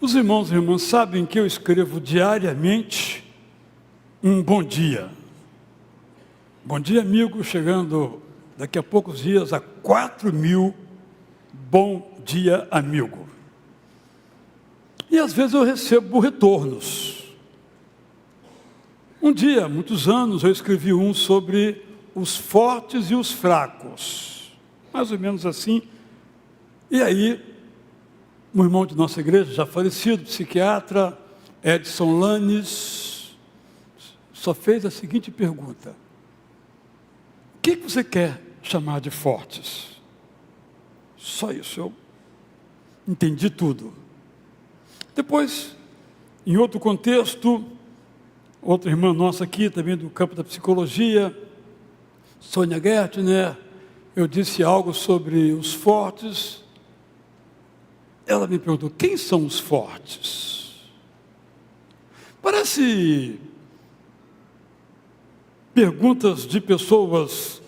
Os irmãos e irmãs sabem que eu escrevo diariamente um bom dia. Bom dia, amigo, chegando daqui a poucos dias a 4.000 bom dia, amigo. E às vezes eu recebo retornos. Um dia, muitos anos, eu escrevi um sobre os fortes e os fracos. Mais ou menos assim. E aí, um irmão de nossa igreja, já falecido, psiquiatra, Edson Lanes, só fez a seguinte pergunta: o que você quer chamar de fortes? Só isso, eu entendi tudo. Depois, em outro contexto, outra irmã nossa aqui, também do campo da psicologia, Sônia Gertner, eu disse algo sobre os fortes. Ela me perguntou: quem são os fortes? Parece perguntas de pessoas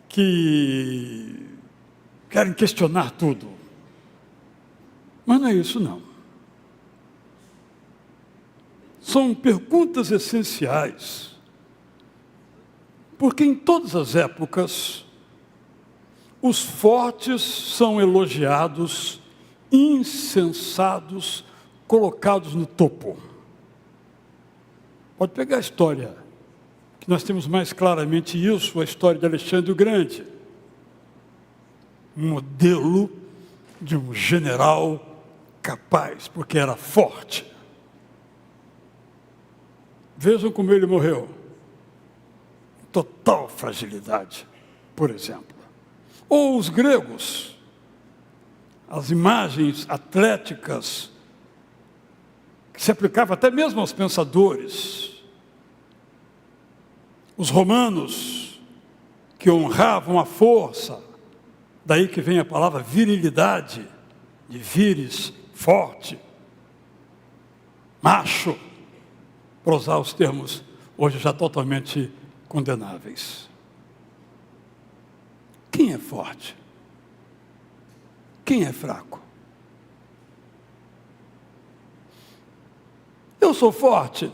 que querem questionar tudo. Mas não é isso, não. São perguntas essenciais, porque em todas as épocas, os fortes são elogiados, incensados, colocados no topo. Pode pegar a história, que nós temos mais claramente isso, a história de Alexandre o Grande. Um modelo de um general capaz, porque era forte. Vejam como ele morreu. Total fragilidade, por exemplo. Ou os gregos, as imagens atléticas, que se aplicavam até mesmo aos pensadores. Os romanos, que honravam a força, daí que vem a palavra virilidade, de vires, forte, macho, para usar os termos hoje já totalmente condenáveis. Quem é forte? Quem é fraco? Eu sou forte?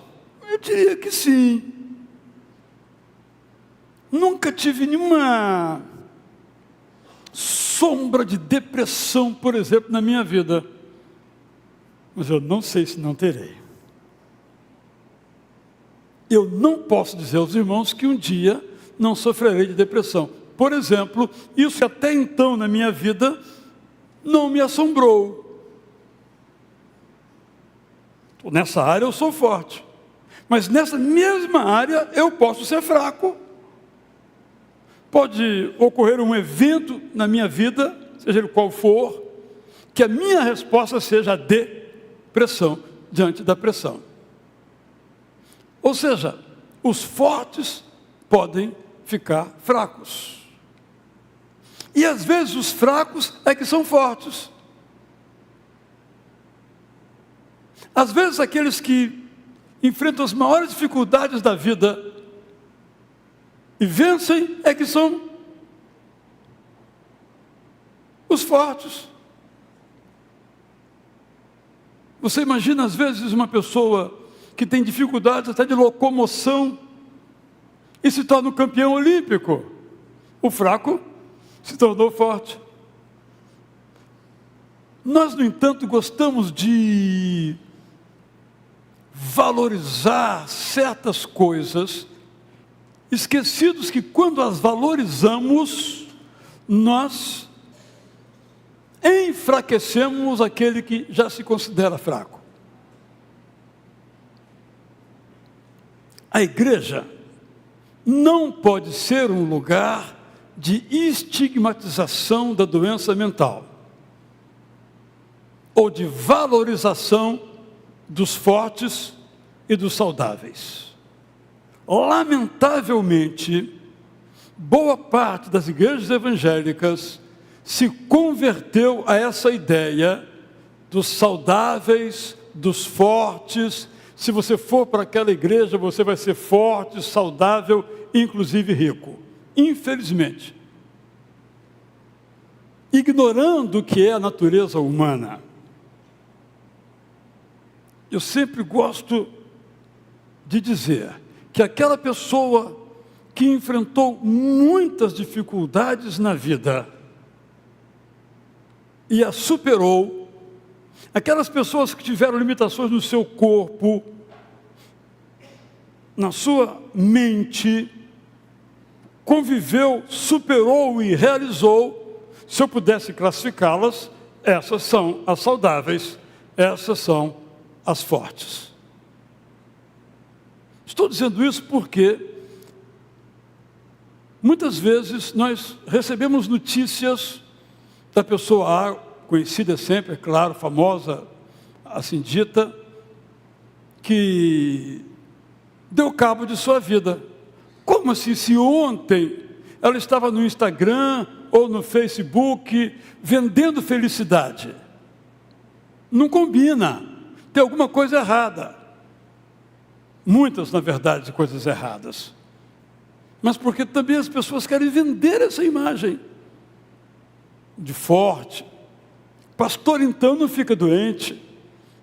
Eu diria que sim. Nunca tive nenhuma sombra de depressão, por exemplo, na minha vida. Mas eu não sei se não terei. Eu não posso dizer aos irmãos que um dia não sofrerei de depressão. Por exemplo, isso até então na minha vida não me assombrou. Nessa área eu sou forte, mas nessa mesma área eu posso ser fraco. Pode ocorrer um evento na minha vida, seja ele qual for, que a minha resposta seja a depressão, diante da pressão. Ou seja, os fortes podem ficar fracos. E às vezes os fracos é que são fortes. Às vezes aqueles que enfrentam as maiores dificuldades da vida e vencem é que são os fortes. Você imagina às vezes uma pessoa que tem dificuldades até de locomoção e se torna um campeão olímpico. O fraco se tornou forte. Nós, no entanto, gostamos de valorizar certas coisas, esquecidos que quando as valorizamos, nós enfraquecemos aquele que já se considera fraco. A igreja não pode ser um lugar de estigmatização da doença mental ou de valorização dos fortes e dos saudáveis. Lamentavelmente, boa parte das igrejas evangélicas se converteu a essa ideia dos saudáveis, dos fortes. Se você for para aquela igreja, você vai ser forte, saudável, inclusive rico. Infelizmente. Ignorando o que é a natureza humana. Eu sempre gosto de dizer que aquela pessoa que enfrentou muitas dificuldades na vida e a superou, aquelas pessoas que tiveram limitações no seu corpo, na sua mente, conviveu, superou e realizou, se eu pudesse classificá-las, essas são as saudáveis, essas são as fortes. Estou dizendo isso porque muitas vezes nós recebemos notícias da pessoa A, conhecida sempre, é claro, famosa, assim dita, que deu cabo de sua vida. Como assim, se ontem ela estava no Instagram ou no Facebook vendendo felicidade? Não combina, tem alguma coisa errada. Muitas, na verdade, coisas erradas. Mas porque também as pessoas querem vender essa imagem de forte. Pastor, então, não fica doente.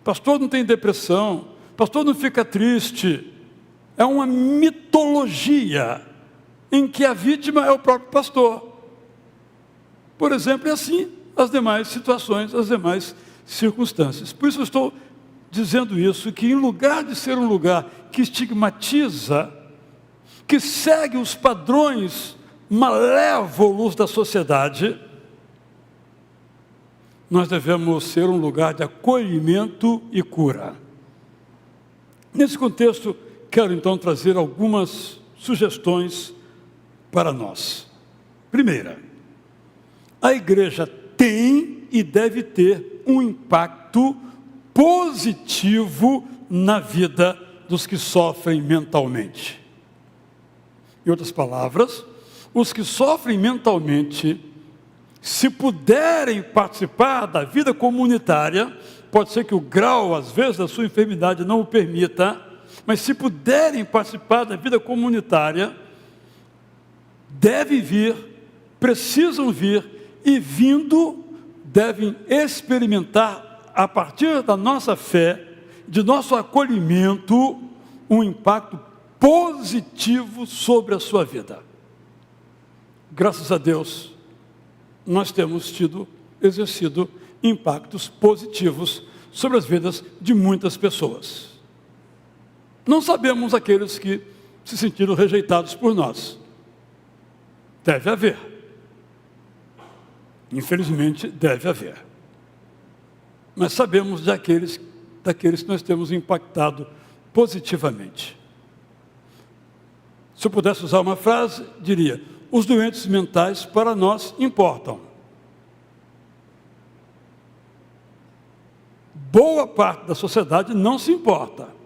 Pastor, não tem depressão. Pastor, não fica triste. É uma mitologia em que a vítima é o próprio pastor. Por exemplo, é assim as demais situações, as demais circunstâncias. Por isso eu estou dizendo isso, que em lugar de ser um lugar que estigmatiza, que segue os padrões malévolos da sociedade, nós devemos ser um lugar de acolhimento e cura. Nesse contexto, quero então trazer algumas sugestões para nós. Primeira, a igreja tem e deve ter um impacto positivo na vida dos que sofrem mentalmente. Em outras palavras, os que sofrem mentalmente, se puderem participar da vida comunitária, pode ser que o grau, às vezes, da sua enfermidade não o permita, mas se puderem participar da vida comunitária, devem vir, precisam vir, e vindo, devem experimentar, a partir da nossa fé, de nosso acolhimento, um impacto positivo sobre a sua vida. Graças a Deus, nós temos exercido impactos positivos sobre as vidas de muitas pessoas. Não sabemos aqueles que se sentiram rejeitados por nós. Deve haver. Infelizmente, deve haver. Mas sabemos daqueles que nós temos impactado positivamente. Se eu pudesse usar uma frase, diria: os doentes mentais para nós importam. Boa parte da sociedade não se importa.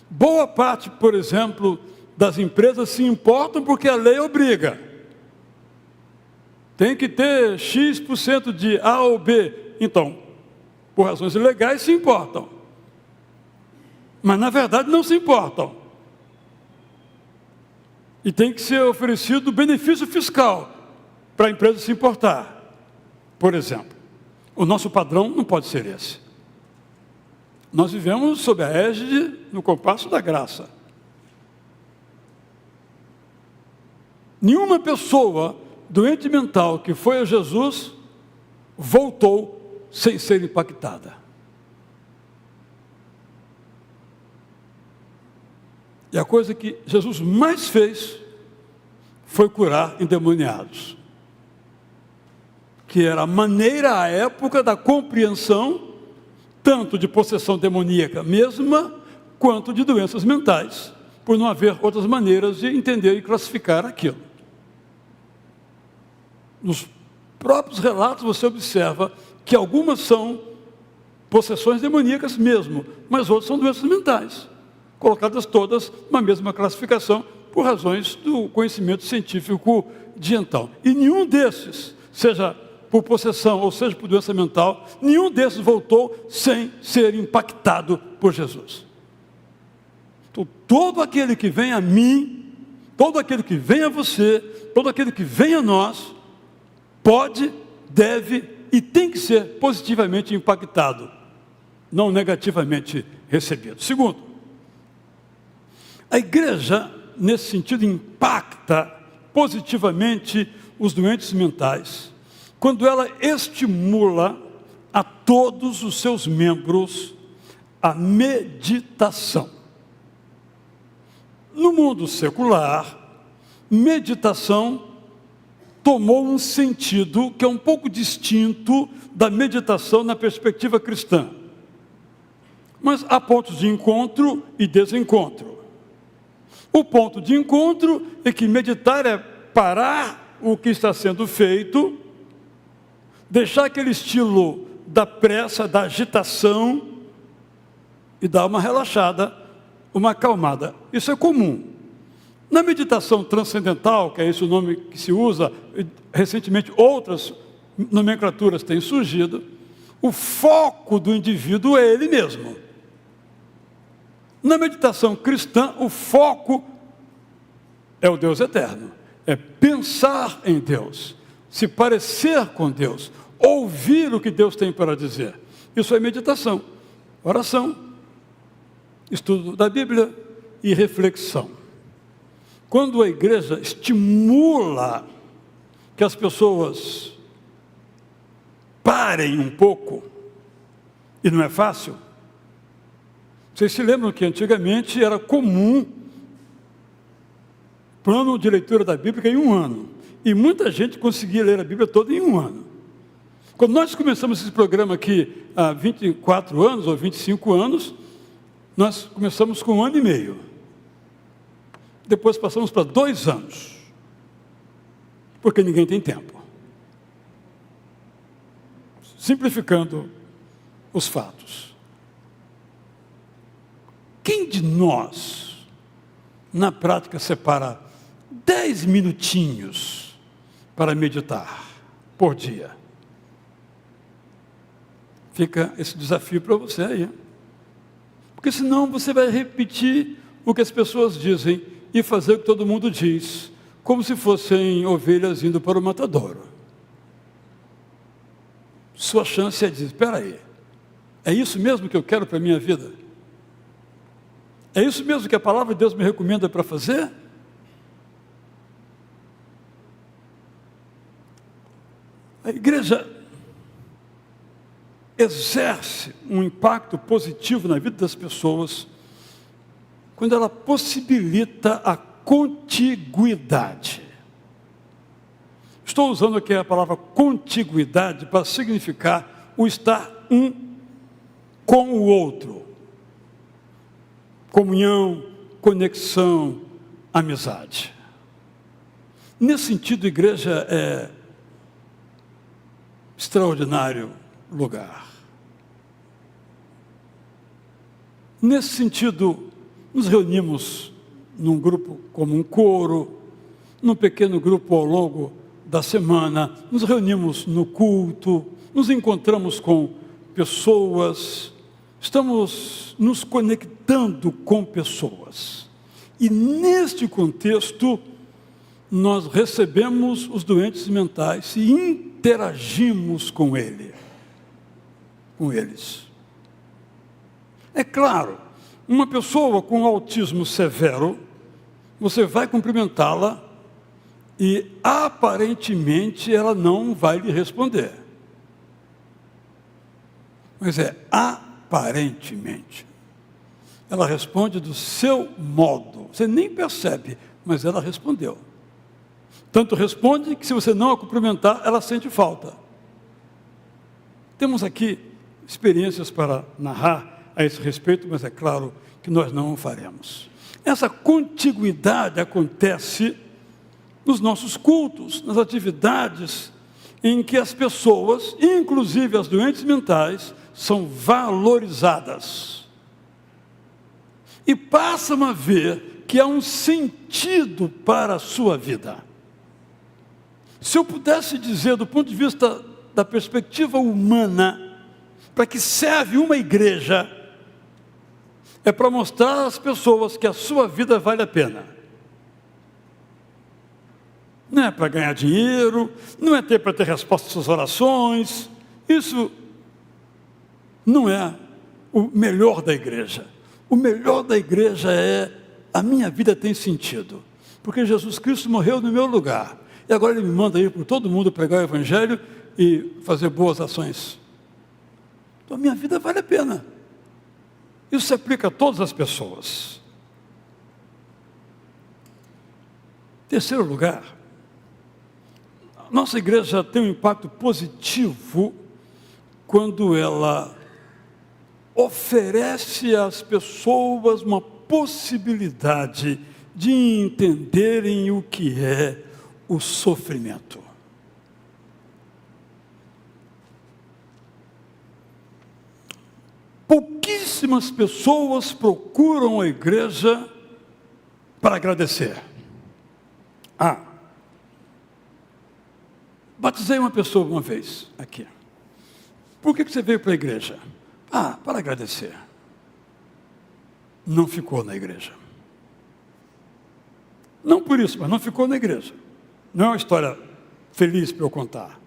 Boa parte, por exemplo, das empresas se importam porque a lei obriga. Tem que ter X% de A ou B. Então, por razões ilegais, se importam. Mas, na verdade, não se importam. E tem que ser oferecido benefício fiscal para a empresa se importar. Por exemplo, o nosso padrão não pode ser esse. Nós vivemos sob a égide, no compasso da graça. Nenhuma pessoa doente mental que foi a Jesus voltou sem ser impactada. E a coisa que Jesus mais fez foi curar endemoniados, que era a maneira à época da compreensão tanto de possessão demoníaca mesma, quanto de doenças mentais, por não haver outras maneiras de entender e classificar aquilo. Nos próprios relatos você observa que algumas são possessões demoníacas mesmo, mas outras são doenças mentais, colocadas todas na mesma classificação por razões do conhecimento científico de então. E nenhum desses, seja por possessão ou seja por doença mental, nenhum desses voltou sem ser impactado por Jesus. Então, todo aquele que vem a mim, todo aquele que vem a você, todo aquele que vem a nós, pode, deve e tem que ser positivamente impactado. não negativamente recebido. Segundo, a igreja, nesse sentido, impacta positivamente os doentes mentais, quando ela estimula a todos os seus membros a meditação. No mundo secular, meditação tomou um sentido que é um pouco distinto da meditação na perspectiva cristã. Mas há pontos de encontro e desencontro. O ponto de encontro é que meditar é parar o que está sendo feito, deixar aquele estilo da pressa, da agitação e dar uma relaxada, uma acalmada. Isso é comum. Na meditação transcendental, que é esse o nome que se usa, recentemente outras nomenclaturas têm surgido, o foco do indivíduo é ele mesmo. Na meditação cristã, o foco é o Deus eterno, é pensar em Deus, se parecer com Deus, ouvir o que Deus tem para dizer. Isso é meditação, oração, estudo da Bíblia e reflexão. Quando a igreja estimula que as pessoas parem um pouco, e não é fácil, vocês se lembram que antigamente era comum plano de leitura da Bíblia em um ano, e muita gente conseguia ler a Bíblia toda em um ano. Quando nós começamos esse programa aqui há 24 anos ou 25 anos, nós começamos com 1 ano e meio. Depois passamos para 2 anos, porque ninguém tem tempo. Simplificando os fatos. Quem de nós, na prática, separa 10 minutinhos para meditar por dia? Fica esse desafio para você aí. Porque senão você vai repetir o que as pessoas dizem e fazer o que todo mundo diz, como se fossem ovelhas indo para o matadouro. Sua chance é dizer, espera aí, é isso mesmo que eu quero para a minha vida? É isso mesmo que a palavra de Deus me recomenda para fazer? A igreja exerce um impacto positivo na vida das pessoas quando ela possibilita a contiguidade. Estou usando aqui a palavra contiguidade para significar o estar um com o outro. Comunhão, conexão, amizade. Nesse sentido, a igreja é extraordinário lugar. Nesse sentido, nos reunimos num grupo como um coro, num pequeno grupo ao longo da semana, nos reunimos no culto, nos encontramos com pessoas, estamos nos conectando com pessoas. E neste contexto, nós recebemos os doentes mentais e interagimos com eles. É claro, uma pessoa com autismo severo, você vai cumprimentá-la e aparentemente ela não vai lhe responder. Mas é aparentemente. Ela responde do seu modo. Você nem percebe, mas ela respondeu. Tanto responde que se você não a cumprimentar, ela sente falta. Temos aqui experiências para narrar a esse respeito, mas é claro que nós não o faremos. Essa contiguidade acontece nos nossos cultos, nas atividades em que as pessoas, inclusive as doentes mentais, são valorizadas. E passam a ver que há um sentido para a sua vida. Se eu pudesse dizer, do ponto de vista da perspectiva humana, para que serve uma igreja, é para mostrar às pessoas que a sua vida vale a pena. Não é para ganhar dinheiro, não é para ter resposta às suas orações, isso não é o melhor da igreja. O melhor da igreja é: a minha vida tem sentido, porque Jesus Cristo morreu no meu lugar, e agora Ele me manda ir por todo mundo pregar o Evangelho e fazer boas ações. Então a minha vida vale a pena. Isso se aplica a todas as pessoas. Terceiro lugar, nossa igreja tem um impacto positivo quando ela oferece às pessoas uma possibilidade de entenderem o que é o sofrimento. Pouquíssimas pessoas procuram a igreja para agradecer. Batizei uma pessoa uma vez aqui. Por que você veio para a igreja? Para agradecer. Não ficou na igreja. Não por isso, mas não ficou na igreja. Não é uma história feliz para eu contar.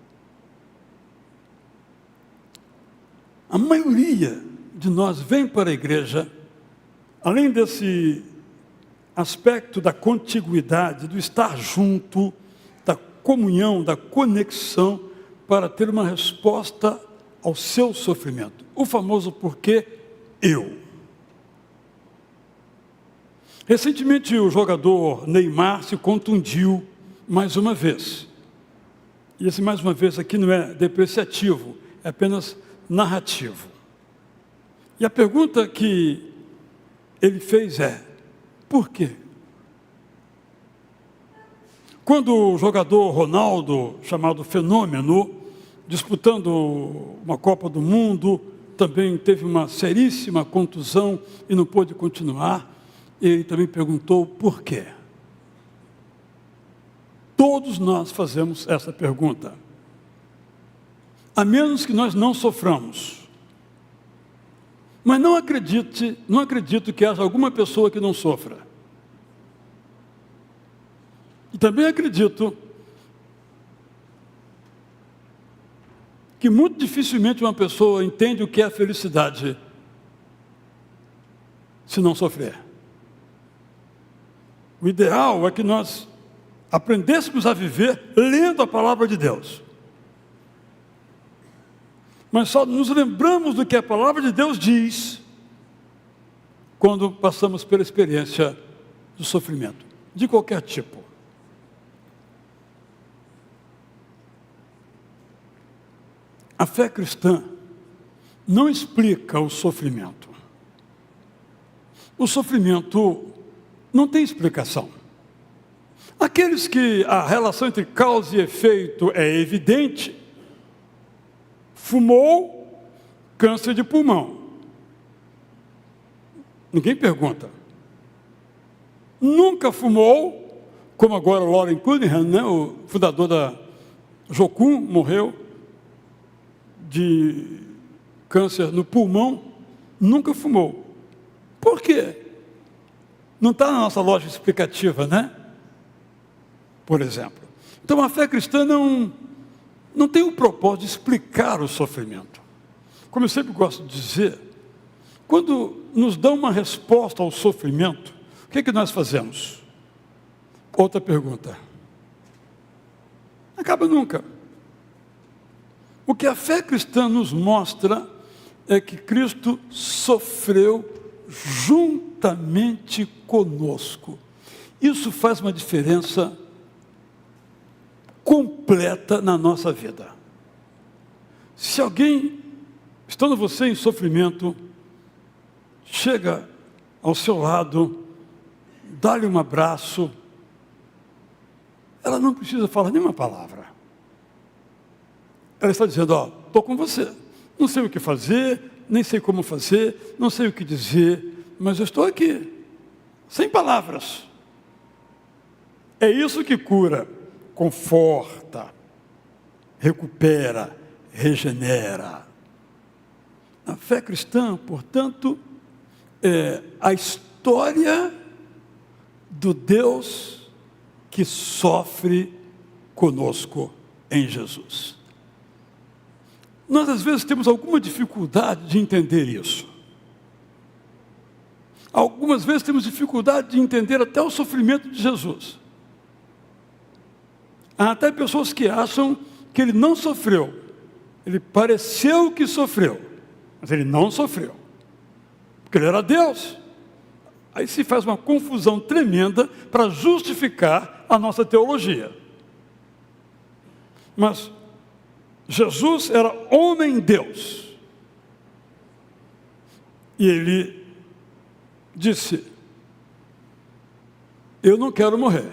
A maioria de nós vem para a igreja, além desse aspecto da contiguidade, do estar junto, da comunhão, da conexão, para ter uma resposta ao seu sofrimento. O famoso porquê eu. Recentemente o jogador Neymar se contundiu mais uma vez. E esse mais uma vez aqui não é depreciativo, é apenas narrativo. E a pergunta que ele fez é: por quê? Quando o jogador Ronaldo, chamado Fenômeno, disputando uma Copa do Mundo, também teve uma seríssima contusão e não pôde continuar, ele também perguntou por quê. Todos nós fazemos essa pergunta. A menos que nós não soframos. Mas não acredito que haja alguma pessoa que não sofra. E também acredito que muito dificilmente uma pessoa entende o que é a felicidade se não sofrer. O ideal é que nós aprendêssemos a viver lendo a palavra de Deus. Mas só nos lembramos do que a palavra de Deus diz quando passamos pela experiência do sofrimento, de qualquer tipo. A fé cristã não explica o sofrimento. O sofrimento não tem explicação. Aqueles que a relação entre causa e efeito é evidente: fumou, câncer de pulmão. Ninguém pergunta. Nunca fumou, como agora o Loren Cunningham, né, o fundador da Jocum, morreu de câncer no pulmão, nunca fumou. Por quê? Não está na nossa lógica explicativa, né? Por exemplo. Então a fé cristã não tem o propósito de explicar o sofrimento. Como eu sempre gosto de dizer, quando nos dão uma resposta ao sofrimento, o que é que nós fazemos? Outra pergunta. Acaba nunca. O que a fé cristã nos mostra é que Cristo sofreu juntamente conosco. Isso faz uma diferença completa na nossa vida. Se alguém, estando você em sofrimento, chega ao seu lado, dá-lhe um abraço, ela não precisa falar nenhuma palavra. Ela está dizendo: estou com você, não sei o que fazer, nem sei como fazer, não sei o que dizer, mas eu estou aqui, sem palavras. É isso que cura, conforta, recupera, regenera. A fé cristã, portanto, é a história do Deus que sofre conosco em Jesus. Nós às vezes temos alguma dificuldade de entender isso. algumas vezes temos dificuldade de entender até o sofrimento de Jesus. Há até pessoas que acham que ele não sofreu. Ele pareceu que sofreu, mas ele não sofreu, porque ele era Deus. Aí se faz uma confusão tremenda para justificar a nossa teologia. Mas Jesus era homem-Deus. E ele disse: eu não quero morrer.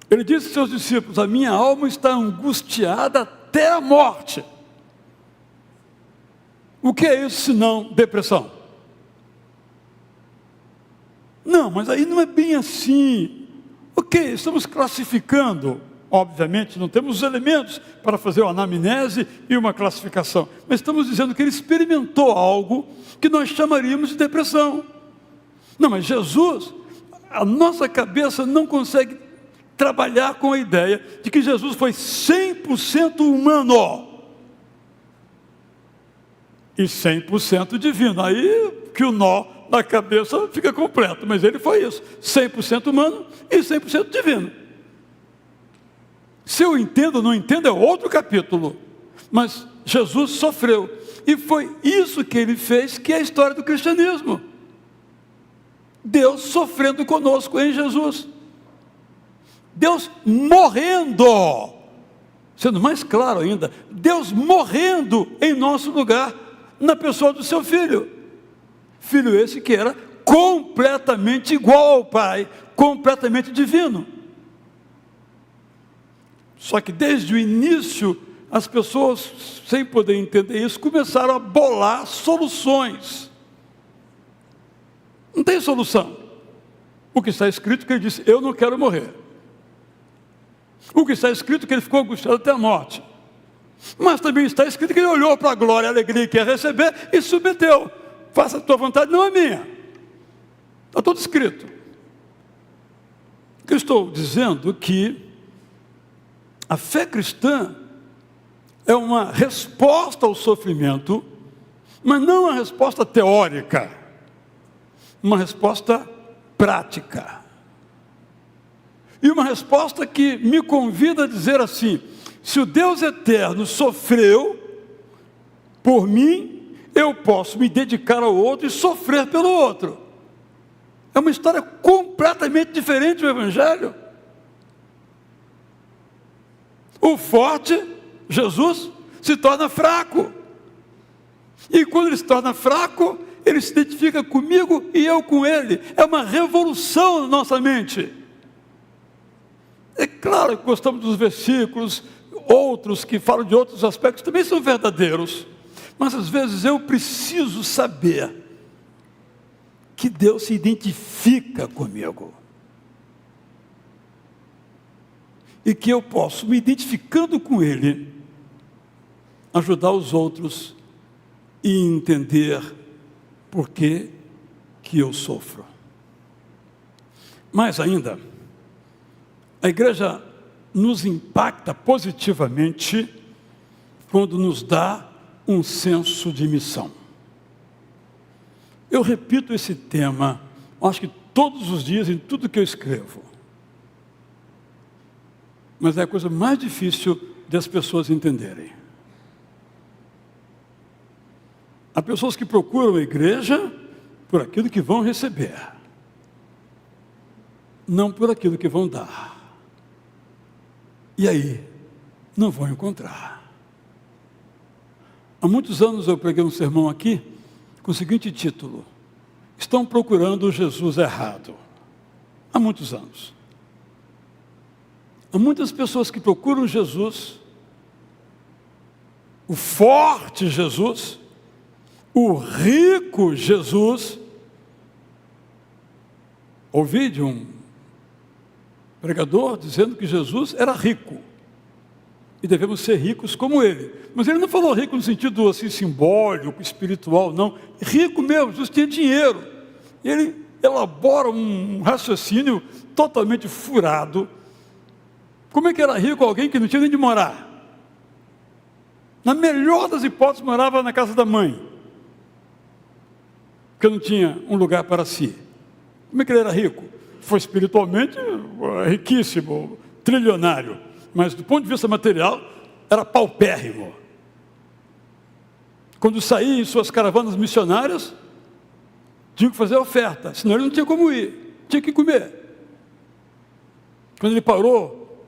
Ele disse aos seus discípulos: a minha alma está angustiada até a morte. O que é isso senão depressão? Não, mas aí não é bem assim. Ok, estamos classificando. Obviamente, não temos os elementos para fazer uma anamnese e uma classificação. Mas estamos dizendo que ele experimentou algo que nós chamaríamos de depressão. Não, mas Jesus, a nossa cabeça não consegue trabalhar com a ideia de que Jesus foi 100% humano e 100% divino. Aí que o nó na cabeça fica completo, mas ele foi isso, 100% humano e 100% divino. Se eu entendo ou não entendo é outro capítulo, mas Jesus sofreu, e foi isso que ele fez, que é a história do cristianismo. Deus sofrendo conosco em Jesus, Deus morrendo, sendo mais claro ainda, Deus morrendo em nosso lugar, na pessoa do seu Filho. Filho esse que era completamente igual ao Pai, completamente divino. Só que desde o início, as pessoas, sem poder entender isso, começaram a bolar soluções. Não tem solução. O que está escrito que ele disse: eu não quero morrer. O que está escrito que ele ficou angustiado até a morte. Mas também está escrito que ele olhou para a glória e a alegria que ia receber e submeteu. Faça a tua vontade, não a minha. Está tudo escrito. O que eu estou dizendo que a fé cristã é uma resposta ao sofrimento, mas não uma resposta teórica, uma resposta prática. E uma resposta que me convida a dizer assim: se o Deus eterno sofreu por mim, eu posso me dedicar ao outro e sofrer pelo outro. É uma história completamente diferente do Evangelho. O forte, Jesus, se torna fraco. E quando ele se torna fraco, ele se identifica comigo e eu com ele. É uma revolução na nossa mente. É claro que gostamos dos versículos, outros que falam de outros aspectos também são verdadeiros. Mas às vezes eu preciso saber que Deus se identifica comigo. E que eu posso, me identificando com Ele, ajudar os outros e entender por que eu sofro. Mais ainda, a igreja nos impacta positivamente quando nos dá um senso de missão. Eu repito esse tema, acho que todos os dias em tudo que eu escrevo. Mas é a coisa mais difícil das pessoas entenderem. Há pessoas que procuram a igreja por aquilo que vão receber, não por aquilo que vão dar. E aí, não vão encontrar. Há muitos anos eu preguei um sermão aqui com o seguinte título: estão procurando o Jesus errado. Há muitos anos. Há muitas pessoas que procuram Jesus, o forte Jesus, o rico Jesus. Ouvi de um pregador dizendo que Jesus era rico e devemos ser ricos como ele. Mas ele não falou rico no sentido assim simbólico, espiritual, não. Rico mesmo, Jesus tinha dinheiro. Ele elabora um raciocínio totalmente furado. Como é que era rico alguém que não tinha nem de morar? Na melhor das hipóteses, morava na casa da mãe. porque não tinha um lugar para si. Como é que ele era rico? Foi espiritualmente riquíssimo, trilionário, mas do ponto de vista material, era paupérrimo. Quando saía em suas caravanas missionárias, tinha que fazer oferta, senão ele não tinha como ir, tinha que comer. Quando ele parou,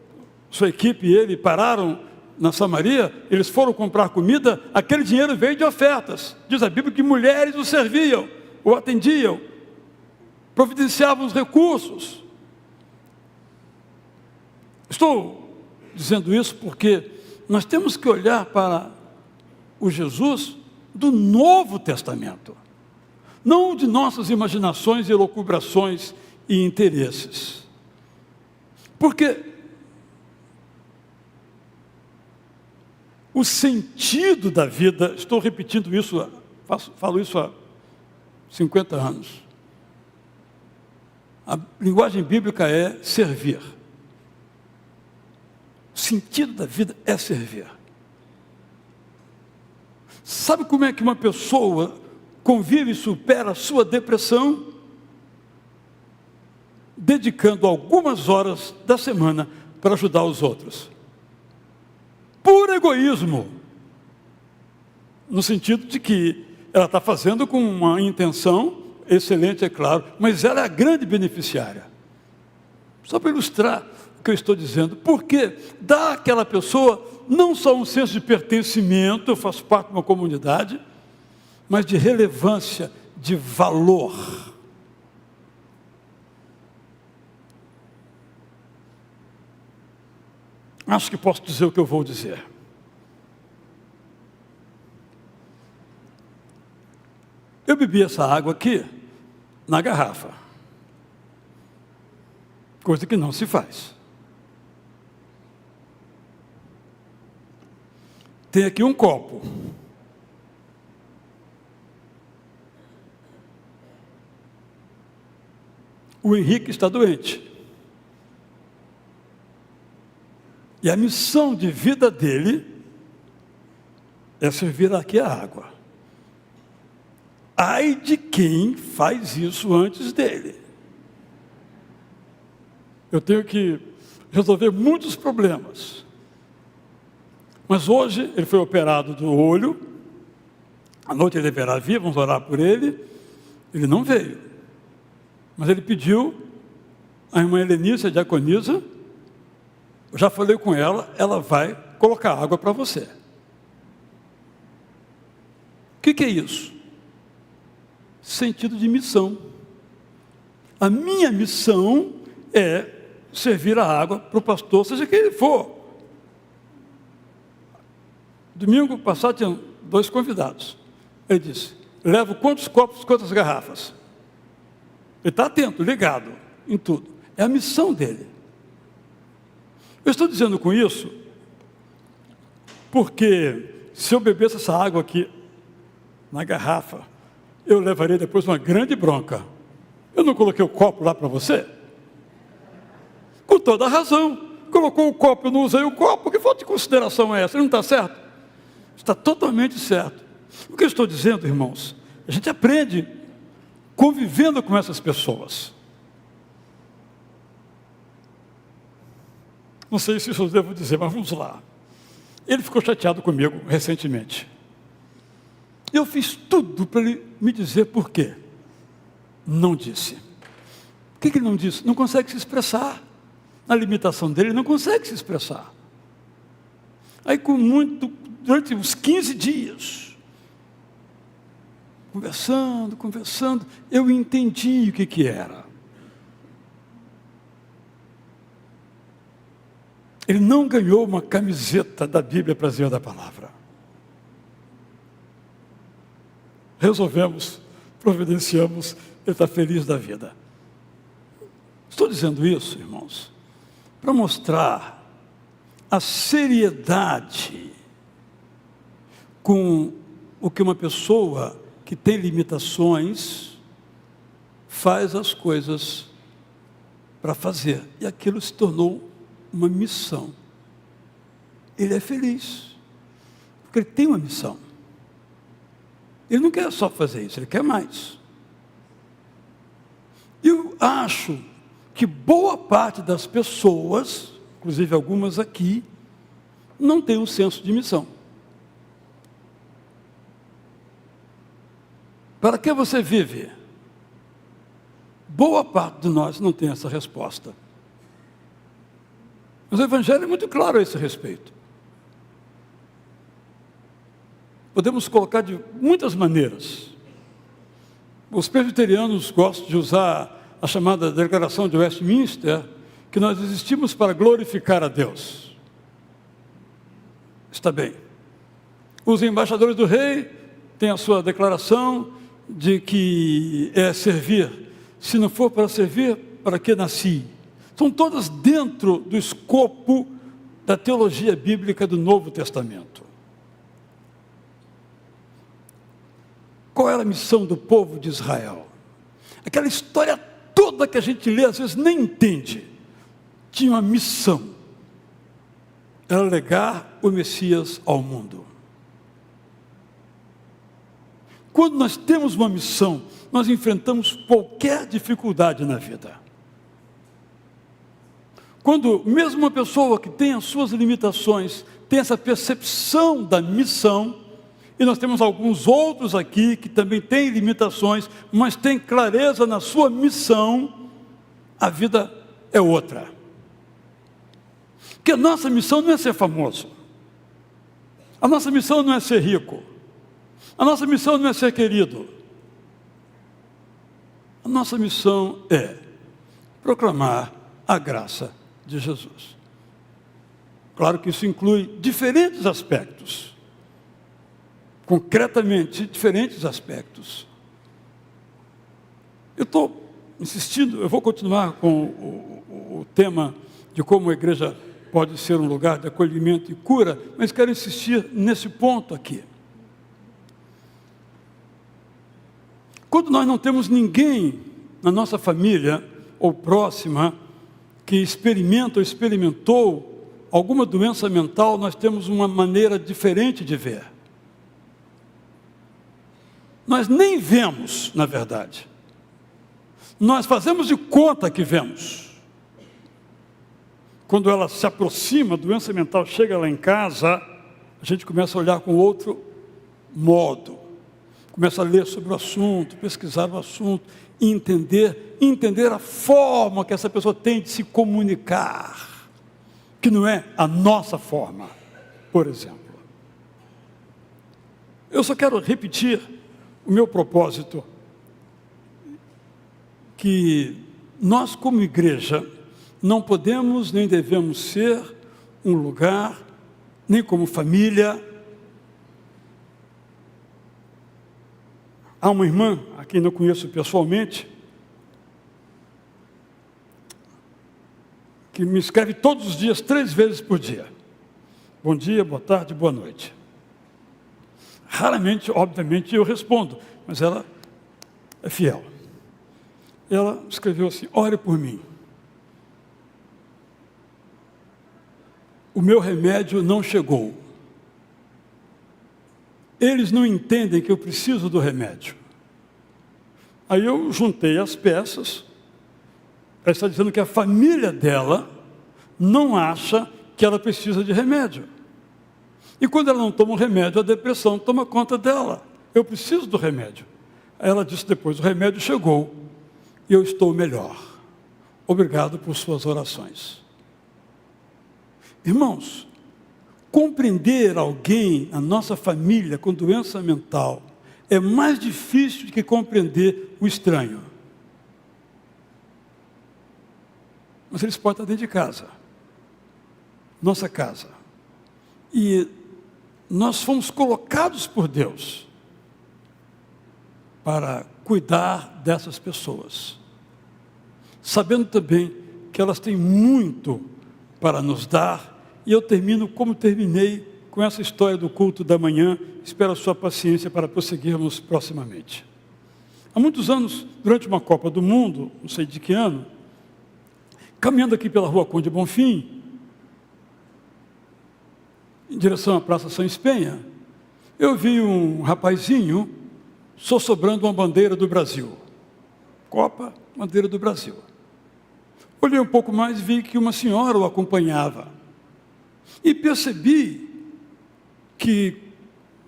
sua equipe e ele pararam na Samaria, eles foram comprar comida, aquele dinheiro veio de ofertas. Diz a Bíblia que mulheres o serviam, o atendiam, providenciavam os recursos. Estou dizendo isso porque nós temos que olhar para o Jesus do Novo Testamento, não de nossas imaginações, elucubrações e interesses. Porque o sentido da vida, estou repetindo isso, falo isso há 50 anos. A linguagem bíblica é servir. O sentido da vida é servir. Sabe como é que uma pessoa convive e supera a sua depressão? Dedicando algumas horas da semana para ajudar os outros. Por egoísmo. No sentido de que ela está fazendo com uma intenção excelente, é claro, mas ela é a grande beneficiária. Só para ilustrar o que eu estou dizendo, porque dá àquela pessoa não só um senso de pertencimento, eu faço parte de uma comunidade, mas de relevância, de valor. Acho que posso dizer o que eu vou dizer. Eu bebi essa água aqui na garrafa, coisa que não se faz. Tem aqui um copo. O Henrique está doente. E a missão de vida dele é servir aqui a água. Ai de quem faz isso antes dele. Eu tenho que resolver muitos problemas. Mas hoje ele foi operado do olho. À noite ele deverá vir, vamos orar por ele. Ele não veio. Mas ele pediu a irmã Helenice, a diaconisa. Eu já falei com ela, ela vai colocar água para você. O que é isso? Sentido de missão. A minha missão é servir a água para o pastor, seja quem ele for. Domingo passado tinha 2 convidados. Ele disse, levo quantos copos, quantas garrafas? Ele está atento, ligado em tudo. É a missão dele. Eu estou dizendo com isso porque se eu bebesse essa água aqui na garrafa, eu levaria depois uma grande bronca. Eu não coloquei o copo lá para você? Com toda a razão. Colocou o copo, eu não usei o copo. Que falta de consideração é essa? Ele não está certo? Está totalmente certo. O que eu estou dizendo, irmãos? A gente aprende convivendo com essas pessoas. Não sei se isso eu devo dizer, mas vamos lá. Ele ficou chateado comigo recentemente. Eu fiz tudo para ele me dizer por quê. Não disse. Por que ele não disse? Não consegue se expressar. Na limitação dele, ele não consegue se expressar. Aí, durante uns 15 dias, conversando, eu entendi o que era. Ele não ganhou uma camiseta da Bíblia para dizer da palavra. Resolvemos, providenciamos, ele está feliz da vida. Estou dizendo isso, irmãos, para mostrar a seriedade com o que uma pessoa que tem limitações faz as coisas para fazer. E aquilo se tornou uma missão. Ele é feliz, porque ele tem uma missão. Ele não quer só fazer isso, ele quer mais. Eu acho que boa parte das pessoas, inclusive algumas aqui, não tem um senso de missão. Para que você vive? Boa parte de nós não tem essa resposta. Mas o Evangelho é muito claro a esse respeito. Podemos colocar de muitas maneiras. Os presbiterianos gostam de usar a chamada Declaração de Westminster, que nós existimos para glorificar a Deus. Está bem. Os embaixadores do rei têm a sua declaração de que é servir. Se não for para servir, para que nasci? São todas dentro do escopo da teologia bíblica do Novo Testamento. Qual era a missão do povo de Israel? Aquela história toda que a gente lê, às vezes nem entende. Tinha uma missão. Era legar o Messias ao mundo. Quando nós temos uma missão, nós enfrentamos qualquer dificuldade na vida. Quando mesmo uma pessoa que tem as suas limitações, tem essa percepção da missão, e nós temos alguns outros aqui que também têm limitações, mas têm clareza na sua missão, a vida é outra. Porque a nossa missão não é ser famoso. A nossa missão não é ser rico. A nossa missão não é ser querido. A nossa missão é proclamar a graça de Jesus. Claro que isso inclui diferentes aspectos. Concretamente, diferentes aspectos. Eu estou insistindo, eu vou continuar com o tema de como a igreja pode ser um lugar de acolhimento e cura, mas quero insistir nesse ponto aqui. Quando nós não temos ninguém na nossa família ou próxima que experimenta ou experimentou alguma doença mental, nós temos uma maneira diferente de ver. Nós nem vemos, na verdade. Nós fazemos de conta que vemos. Quando ela se aproxima, a doença mental chega lá em casa, a gente começa a olhar com outro modo. Começa a ler sobre o assunto, pesquisar o assunto, e entender a forma que essa pessoa tem de se comunicar, que não é a nossa forma, por exemplo. Eu só quero repetir o meu propósito, que nós como igreja não podemos nem devemos ser um lugar, nem como família. Há uma irmã, a quem não conheço pessoalmente, que me escreve todos os dias, 3 vezes por dia. Bom dia, boa tarde, boa noite. Raramente, obviamente, eu respondo, mas ela é fiel. Ela escreveu assim: ore por mim. O meu remédio não chegou. Eles não entendem que eu preciso do remédio. Aí eu juntei as peças. Ela está dizendo que a família dela não acha que ela precisa de remédio. E quando ela não toma o remédio, a depressão toma conta dela. Eu preciso do remédio. Aí ela disse depois: o remédio chegou e eu estou melhor. Obrigado por suas orações. Irmãos, compreender alguém, a nossa família, com doença mental, é mais difícil do que compreender o estranho. Mas eles podem estar dentro de casa, nossa casa. E nós fomos colocados por Deus para cuidar dessas pessoas, sabendo também que elas têm muito para nos dar. E eu termino como terminei, com essa história do culto da manhã. Espero a sua paciência para prosseguirmos proximamente. Há muitos anos, durante uma Copa do Mundo, não sei de que ano, caminhando aqui pela rua Conde Bonfim, em direção à Praça São Espenha, eu vi um rapazinho sossobrando uma bandeira do Brasil. Copa, bandeira do Brasil. Olhei um pouco mais e vi que uma senhora o acompanhava. E percebi que,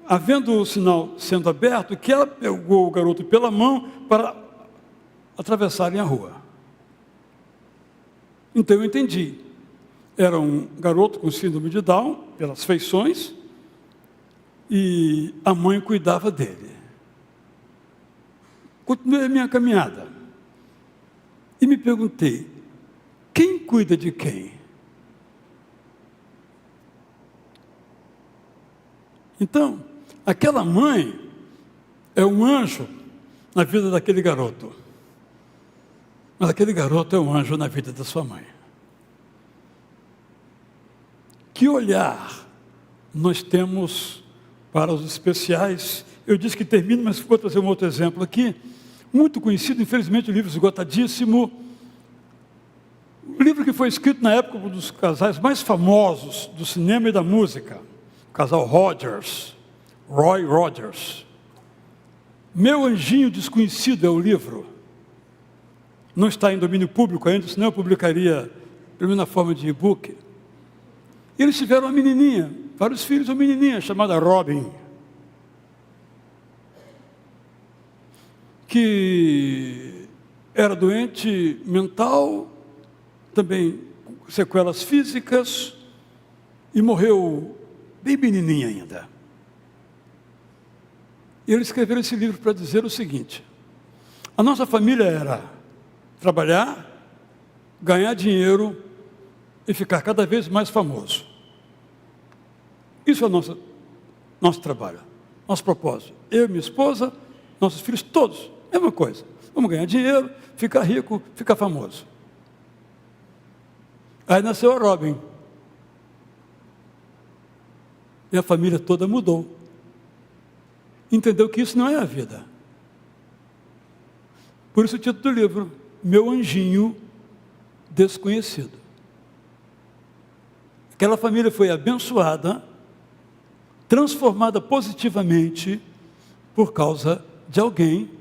havendo o sinal sendo aberto, que ela pegou o garoto pela mão para atravessarem a rua. Então eu entendi. Era um garoto com síndrome de Down, pelas feições, e a mãe cuidava dele. Continuei a minha caminhada. E me perguntei, quem cuida de quem? Então, aquela mãe é um anjo na vida daquele garoto. Mas aquele garoto é um anjo na vida da sua mãe. Que olhar nós temos para os especiais? Eu disse que termino, mas vou trazer um outro exemplo aqui. Muito conhecido, infelizmente o livro esgotadíssimo. O livro que foi escrito na época um dos casais mais famosos do cinema e da música. O casal Rodgers, Roy Rogers. Meu Anjinho Desconhecido é o livro. Não está em domínio público ainda, senão eu publicaria, pelo menos na forma de e-book. E eles tiveram uma menininha, vários filhos, uma menininha chamada Robin, que era doente mental, também com sequelas físicas, e morreu bem menininha ainda. E eles escreveram esse livro para dizer o seguinte: a nossa família era trabalhar, ganhar dinheiro e ficar cada vez mais famoso. Isso é o nosso trabalho, nosso propósito. Eu e minha esposa, nossos filhos, todos, mesma coisa. Vamos ganhar dinheiro, ficar rico, ficar famoso. Aí nasceu a Robin. E a família toda mudou. Entendeu que isso não é a vida. Por isso o título do livro, Meu Anjinho Desconhecido. Aquela família foi abençoada, transformada positivamente por causa de alguém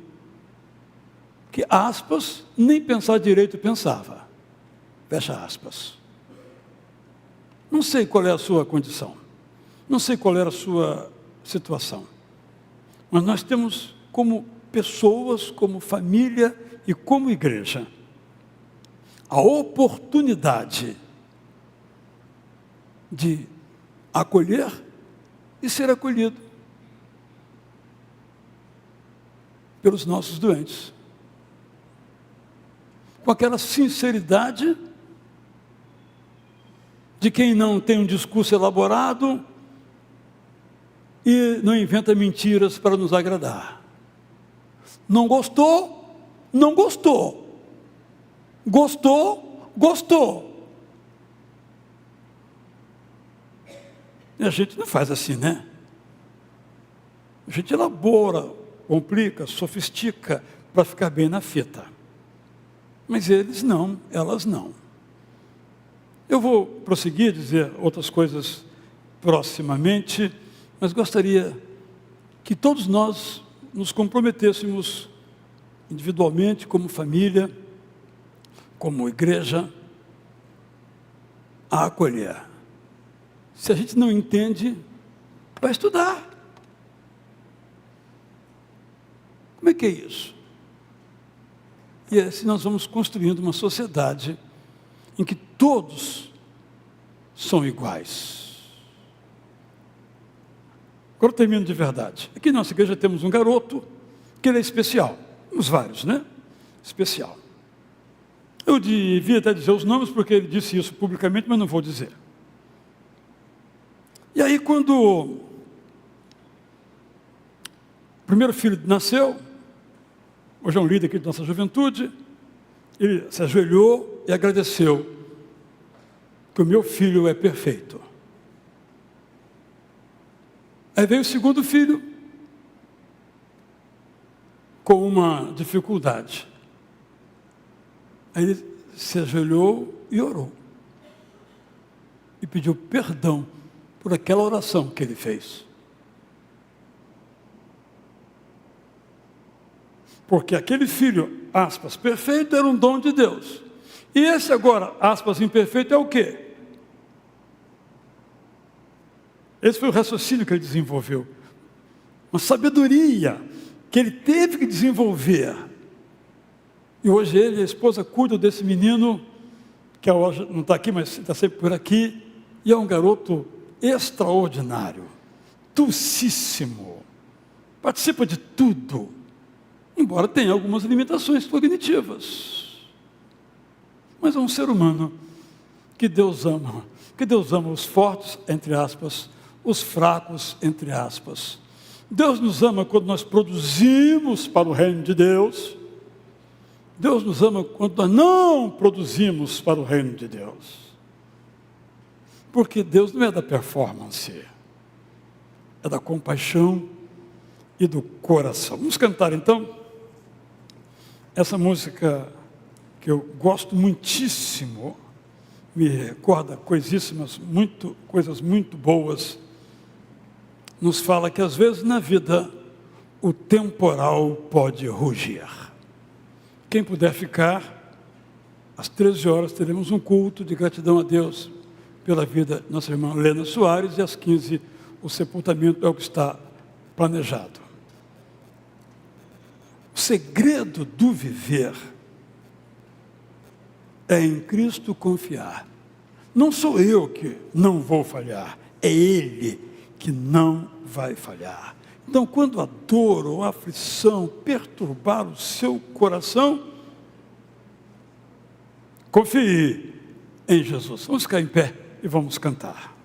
que, aspas, nem pensar direito pensava. Fecha aspas. Não sei qual é a sua condição, não sei qual era a sua situação, mas nós temos como pessoas, como família e como igreja, a oportunidade de acolher e ser acolhido pelos nossos doentes. Com aquela sinceridade de quem não tem um discurso elaborado e não inventa mentiras para nos agradar. Não gostou? Não gostou. Gostou? Gostou. E a gente não faz assim, né? A gente elabora, complica, sofistica para ficar bem na fita. Mas eles não, elas não. Eu vou prosseguir, dizer outras coisas proximamente, mas gostaria que todos nós nos comprometêssemos individualmente, como família, como igreja, a acolher. Se a gente não entende, vai estudar. Como é que é isso? E assim nós vamos construindo uma sociedade em que todos são iguais. Agora eu termino de verdade. Aqui na nossa igreja temos um garoto que ele é especial. Temos vários, né? Especial. Eu devia até dizer os nomes porque ele disse isso publicamente, mas não vou dizer. E aí quando o primeiro filho nasceu, hoje é um líder aqui da nossa juventude, ele se ajoelhou e agradeceu que o meu filho é perfeito. Aí veio o segundo filho com uma dificuldade. Aí ele se ajoelhou e orou. E pediu perdão por aquela oração que ele fez. Porque aquele filho, aspas, perfeito era um dom de Deus. E esse agora, aspas, imperfeito é o quê? Esse foi o raciocínio que ele desenvolveu. Uma sabedoria que ele teve que desenvolver. E hoje ele e a esposa cuidam desse menino, que hoje não está aqui, mas está sempre por aqui, e é um garoto extraordinário, dulcíssimo, participa de tudo, embora tenha algumas limitações cognitivas. Mas é um ser humano que Deus ama os fortes, entre aspas, os fracos, entre aspas. Deus nos ama quando nós produzimos para o reino de Deus. Deus nos ama quando nós não produzimos para o reino de Deus. Porque Deus não é da performance, é da compaixão e do coração. Vamos cantar então essa música que eu gosto muitíssimo, me recorda coisas muito boas. Nos fala que às vezes na vida o temporal pode rugir. Quem puder ficar, às 13 horas teremos um culto de gratidão a Deus pela vida da nossa irmã Lena Soares, e às 15 o sepultamento é o que está planejado. O segredo do viver é em Cristo confiar. Não sou eu que não vou falhar, é Ele que não vai falhar. Então, quando a dor ou a aflição perturbar o seu coração, confie em Jesus. Vamos ficar em pé e vamos cantar.